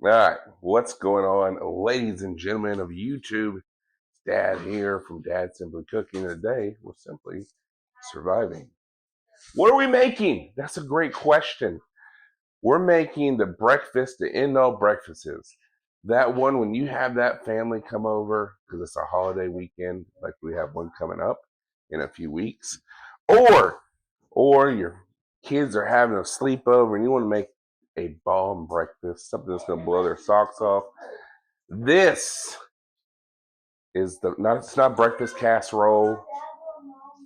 All right, what's going on, ladies and gentlemen of YouTube? Dad here from Dad Simply Cooking. Today, we're simply surviving. What are we making? That's a great question. We're making the breakfast, the end-all breakfasts. That one when you have that family come over because it's a holiday weekend, like we have one coming up in a few weeks, or your kids are having a sleepover and you want to make a bomb breakfast, something that's gonna blow their socks off. This is it's not breakfast casserole.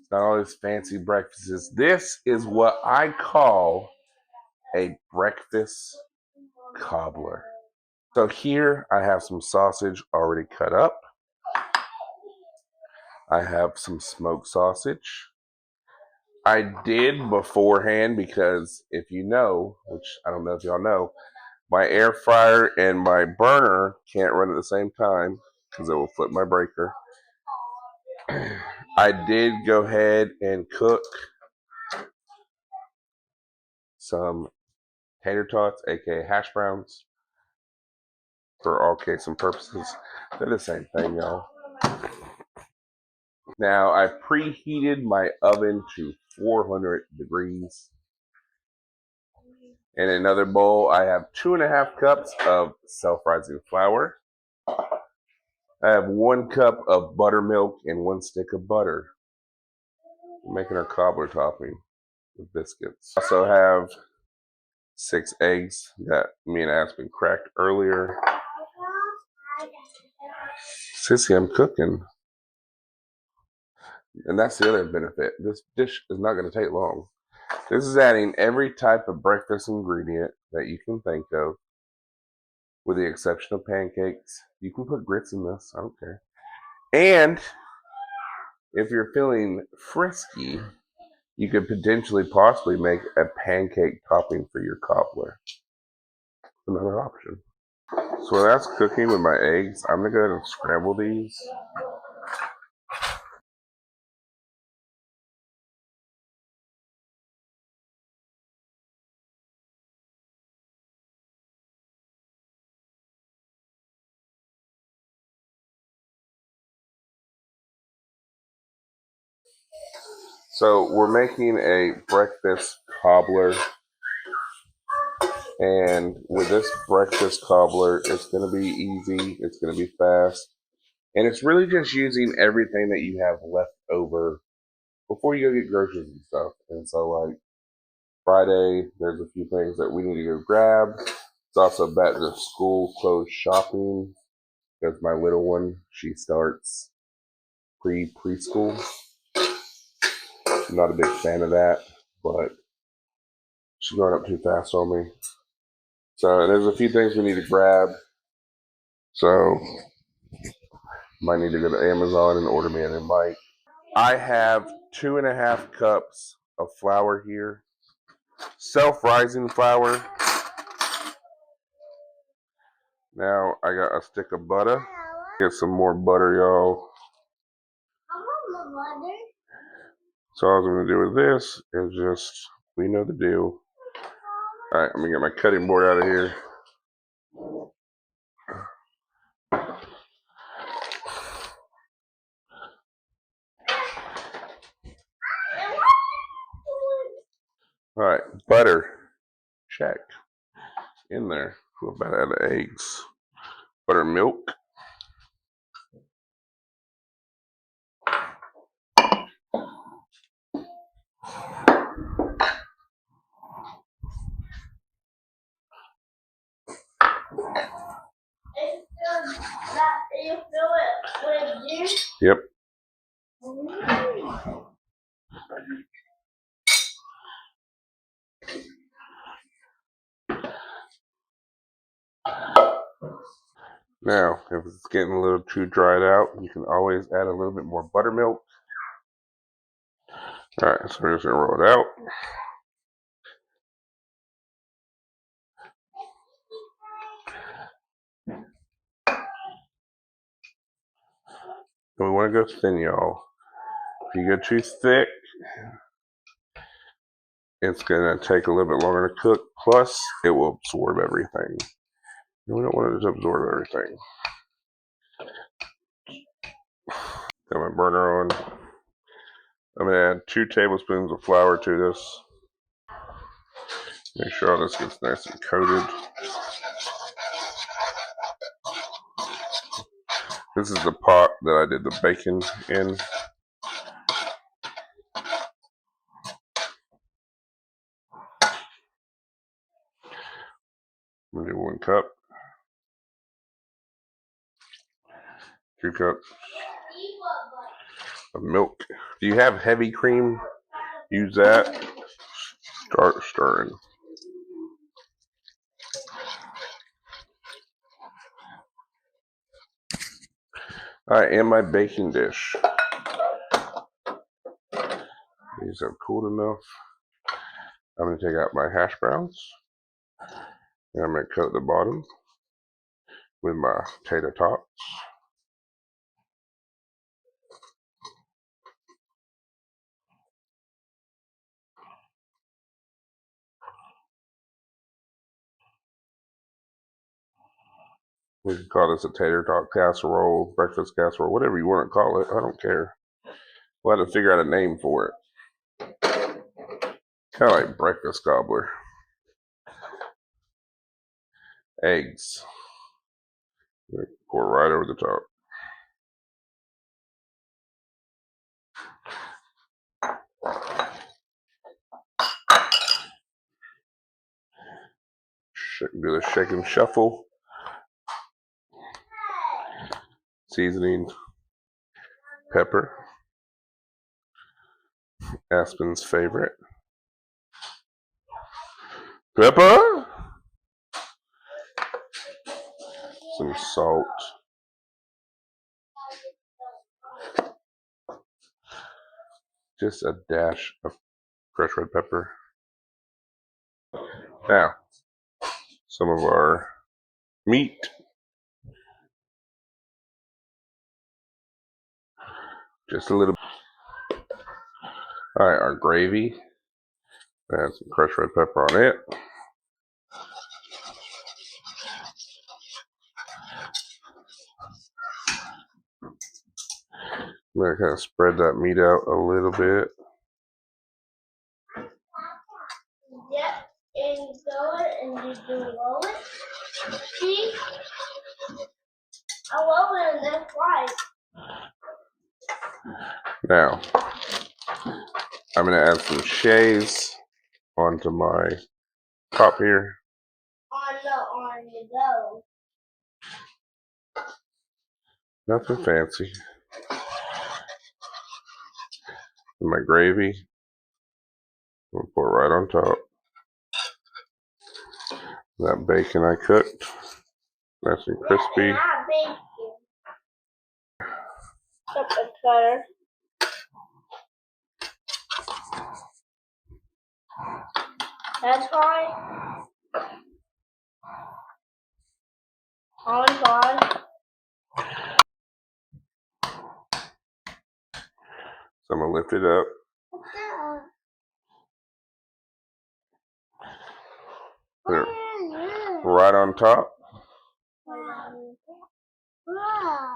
It's not all these fancy breakfasts. This is what I call a breakfast cobbler. So here I have some sausage already cut up. I have some smoked sausage. I did beforehand because if you know, which I don't know if y'all know, my air fryer and my burner can't run at the same time because it will flip my breaker. I did go ahead and cook some tater tots, aka hash browns, for all case and purposes. They're the same thing, y'all. Now, I preheated my oven to 400 degrees. In another bowl, I have 2.5 cups of self-rising flour. I have 1 cup of buttermilk and 1 stick of butter. We're making our cobbler topping with biscuits. I also have 6 eggs that me and Aspen cracked earlier. Sissy, I'm cooking. And that's the other benefit. This dish is not going to take long. This is adding every type of breakfast ingredient that you can think of, with the exception of pancakes. You can put grits in this, I don't care. And if you're feeling frisky, you could potentially possibly make a pancake topping for your cobbler. Another option. So when that's cooking with my eggs, I'm going to go ahead and scramble these. So we're making a breakfast cobbler. And with this breakfast cobbler, it's going to be easy. It's going to be fast. And it's really just using everything that you have left over before you go get groceries and stuff. And so, like, Friday, there's a few things that we need to go grab. It's also back to school clothes shopping because my little one, she starts preschool. I'm not a big fan of that, but she's growing up too fast on me. So there's a few things we need to grab. So might need to go to Amazon and order me an invite. I have 2.5 cups of flour here. Self-rising flour. Now I got a stick of butter. Get some more butter, y'all. So all I'm going to do with this is just, we know the deal. Alright, I'm going to get my cutting board out of here. Alright, butter. Check. In there. We're about out of eggs. Buttermilk. Yep. Now, if it's getting a little too dried out, you can always add a little bit more buttermilk. Alright, so we're just going to roll it out. And we want to go thin, y'all. If you go too thick, it's going to take a little bit longer to cook. Plus, it will absorb everything. We don't want it to absorb everything. Got my burner on. I'm going to add 2 tablespoons of flour to this. Make sure all this gets nice and coated. This is the pot that I did the bacon in. I'm going to do 1 cup. 2 cups of milk. Do you have heavy cream? Use that. Start stirring. Alright, and my baking dish. These are cooled enough. I'm going to take out my hash browns. And I'm going to coat the bottom with my tater tots. We can call this a tater tot casserole, breakfast casserole, whatever you want to call it. I don't care. We'll have to figure out a name for it. Kind of like breakfast cobbler. Eggs. Pour right over the top. Do the shake and shuffle. Seasoning. Pepper. Aspen's favorite. Pepper. Some salt. Just a dash of crushed red pepper. Now, some of our meat. Just a little. Alright, our gravy. Add some crushed red pepper on it. I'm going to kind of spread that meat out a little bit. Yep, and you go it and you do roll it. See? I roll it and that's right. Now, I'm going to add some shays onto my top here. On you go. Nothing fancy. And my gravy. I'm going to pour right on top. That bacon I cooked. Nice and crispy. Something better. That's fine. On fine. So I'm going to lift it up. Put it right on top.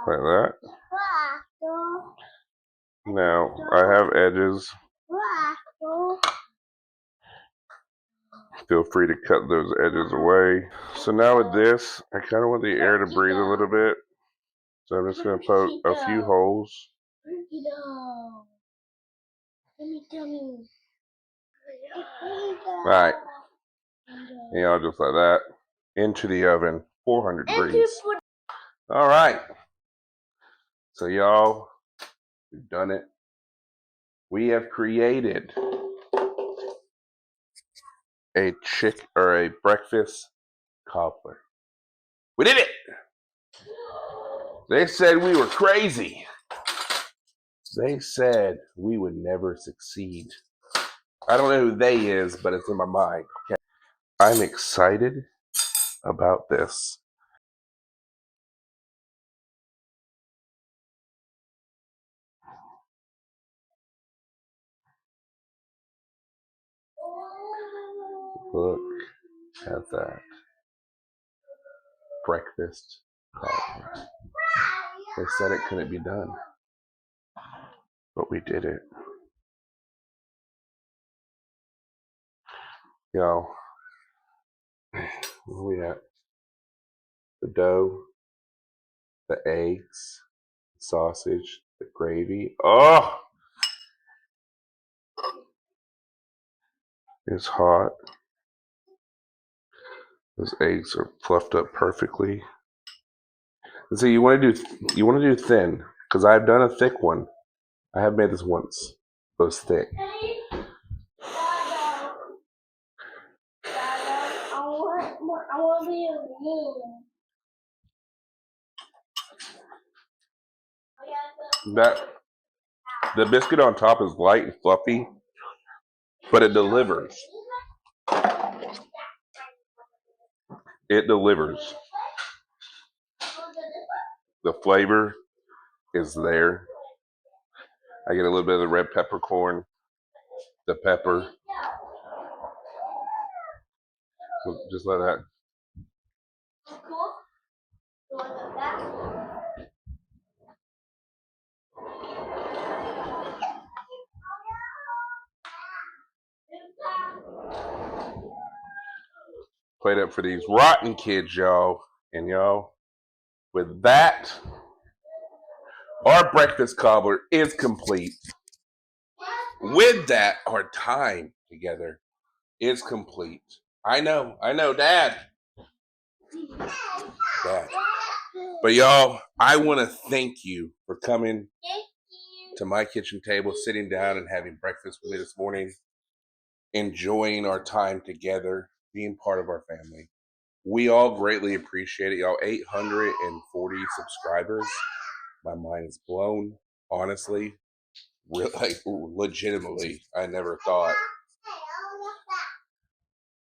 Like that. Now, I have edges. Feel free to cut those edges away. So now with this, I kind of want the air to breathe a little bit. So I'm just going to poke a few holes. Alright. And I'll just like that. Into the oven, 400 degrees. Alright. So y'all, we've done it. We have created a breakfast cobbler. We did it! They said we were crazy. They said we would never succeed. I don't know who they is, but it's in my mind. Okay. I'm excited about this. Look at that. breakfast cobbler. They said it couldn't be done, but we did it. Y'all, where we at? The dough, the eggs, the sausage, the gravy. Oh, it's hot. Those eggs are fluffed up perfectly. And so you want to do thin, because I've done a thick one. I have made this once. It was thick. The biscuit on top is light and fluffy, but it delivers. It delivers. The flavor is there. I get a little bit of the red peppercorn, the pepper. Just let that. Plate up for these rotten kids, y'all. And y'all, with that, our breakfast cobbler is complete. With that, our time together is complete. I know, Dad. But y'all, I want to thank you for coming to my kitchen table, sitting down and having breakfast with me this morning, enjoying our time together, being part of our family. We all greatly appreciate it, y'all. 840 subscribers. My mind is blown, honestly. Really, legitimately, I never thought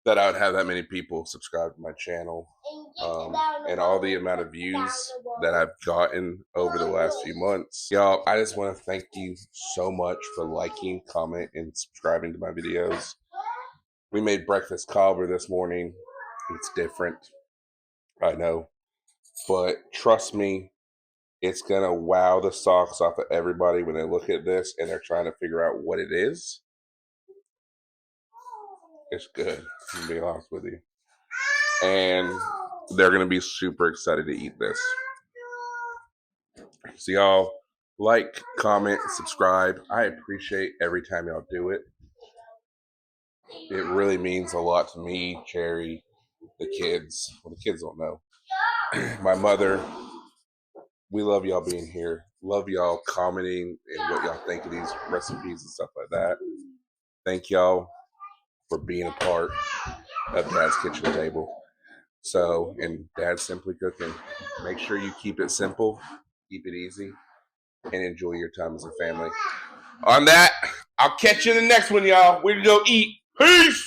that I would have that many people subscribe to my channel, and all the amount of views that I've gotten over the last few months. Y'all, I just want to thank you so much for liking, comment, and subscribing to my videos. We made breakfast cobbler this morning. It's different, I know, but trust me, it's gonna wow the socks off of everybody when they look at this and they're trying to figure out what it is. It's good, to be honest with you. And they're going to be super excited to eat this. So y'all, like, comment, subscribe. I appreciate every time y'all do it. It really means a lot to me, Cherry, the kids. Well, the kids don't know. My mother. We love y'all being here. Love y'all commenting and what y'all think of these recipes and stuff like that. Thank y'all for being a part of Dad's Kitchen Table. So, and Dad's Simply Cooking. Make sure you keep it simple, keep it easy, and enjoy your time as a family. On that, I'll catch you in the next one, y'all. We're gonna go eat. Peace!